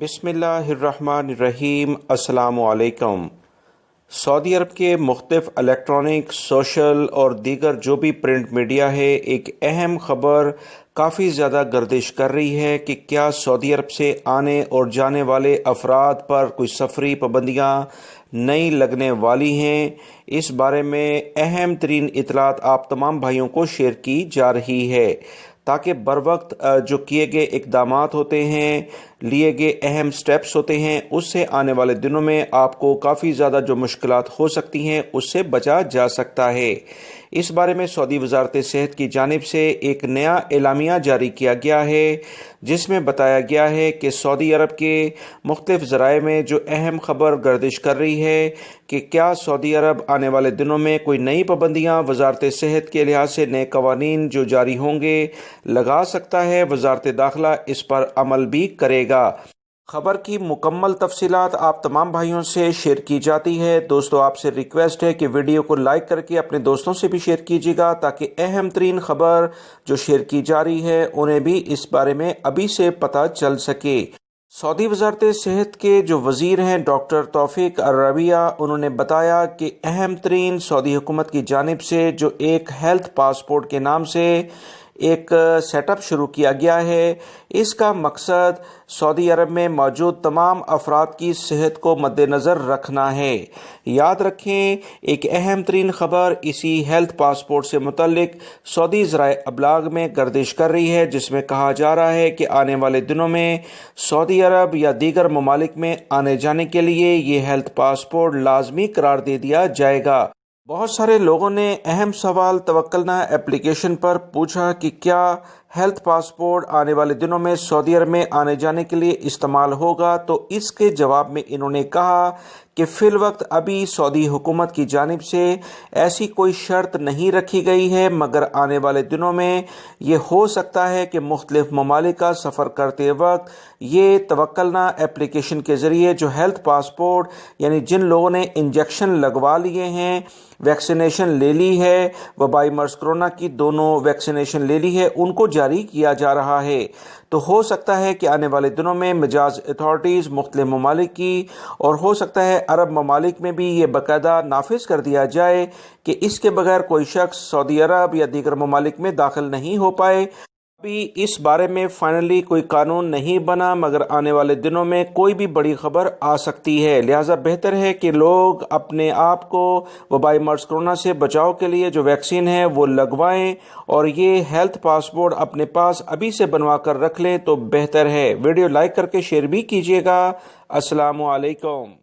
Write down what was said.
بسم اللہ الرحمن الرحیم۔ السلام علیکم۔ سعودی عرب کے مختلف الیکٹرانک، سوشل اور دیگر جو بھی پرنٹ میڈیا ہے، ایک اہم خبر کافی زیادہ گردش کر رہی ہے کہ کیا سعودی عرب سے آنے اور جانے والے افراد پر کوئی سفری پابندیاں نئی لگنے والی ہیں۔ اس بارے میں اہم ترین اطلاعات آپ تمام بھائیوں کو شیئر کی جا رہی ہے تاکہ بروقت جو کیے گئے اقدامات ہوتے ہیں، لیے گئے اہم سٹیپس ہوتے ہیں، اس سے آنے والے دنوں میں آپ کو کافی زیادہ جو مشکلات ہو سکتی ہیں اس سے بچا جا سکتا ہے۔ اس بارے میں سعودی وزارت صحت کی جانب سے ایک نیا اعلامیہ جاری کیا گیا ہے جس میں بتایا گیا ہے کہ سعودی عرب کے مختلف ذرائع میں جو اہم خبر گردش کر رہی ہے کہ کیا سعودی عرب آنے والے دنوں میں کوئی نئی پابندیاں وزارت صحت کے لحاظ سے نئے قوانین جو جاری ہوں گے لگا سکتا ہے۔ وزارت داخلہ اس پر عمل بھی کرے گا۔ خبر کی مکمل تفصیلات آپ تمام بھائیوں سے شیئر کی جاتی ہے۔ دوستو، آپ سے ریکویسٹ ہے کہ ویڈیو کو لائک کر کے اپنے دوستوں سے بھی شیئر کیجیے گا تاکہ اہم ترین خبر جو شیئر کی جا رہی ہے انہیں بھی اس بارے میں ابھی سے پتہ چل سکے۔ سعودی وزارت صحت کے جو وزیر ہیں ڈاکٹر توفیق الربیہ، انہوں نے بتایا کہ اہم ترین سعودی حکومت کی جانب سے جو ایک ہیلتھ پاسپورٹ کے نام سے ایک سیٹ اپ شروع کیا گیا ہے، اس کا مقصد سعودی عرب میں موجود تمام افراد کی صحت کو مد نظر رکھنا ہے۔ یاد رکھیں، ایک اہم ترین خبر اسی ہیلتھ پاسپورٹ سے متعلق سعودی ذرائع ابلاغ میں گردش کر رہی ہے جس میں کہا جا رہا ہے کہ آنے والے دنوں میں سعودی عرب یا دیگر ممالک میں آنے جانے کے لیے یہ ہیلتھ پاسپورٹ لازمی قرار دے دیا جائے گا۔ بہت سارے لوگوں نے اہم سوال توکلنا ایپلیکیشن پر پوچھا کہ کیا ہیلتھ پاسپورٹ آنے والے دنوں میں سعودی عرب میں آنے جانے کے لیے استعمال ہوگا، تو اس کے جواب میں انہوں نے کہا کہ فی الوقت ابھی سعودی حکومت کی جانب سے ایسی کوئی شرط نہیں رکھی گئی ہے، مگر آنے والے دنوں میں یہ ہو سکتا ہے کہ مختلف ممالک کا سفر کرتے وقت یہ توکلنا ایپلیکیشن کے ذریعے جو ہیلتھ پاسپورٹ، یعنی جن لوگوں نے انجیکشن لگوا لیے ہیں، ویکسینیشن لے لی ہے، وبائی مرض کرونا کی دونوں ویکسینیشن لے لی ہے، ان کو جاری کیا جا رہا ہے۔ تو ہو سکتا ہے کہ آنے والے دنوں میں مجاز اتھارٹیز مختلف ممالک کی اور ہو سکتا ہے عرب ممالک میں بھی یہ باقاعدہ نافذ کر دیا جائے کہ اس کے بغیر کوئی شخص سعودی عرب یا دیگر ممالک میں داخل نہیں ہو پائے۔ ابھی اس بارے میں فائنلی کوئی قانون نہیں بنا، مگر آنے والے دنوں میں کوئی بھی بڑی خبر آ سکتی ہے، لہٰذا بہتر ہے کہ لوگ اپنے آپ کو وبائی مرض کرونا سے بچاؤ کے لیے جو ویکسین ہے وہ لگوائیں اور یہ ہیلتھ پاسپورٹ اپنے پاس ابھی سے بنوا کر رکھ لیں تو بہتر ہے۔ ویڈیو لائک کر کے شیئر بھی کیجیے گا۔ السلام علیکم۔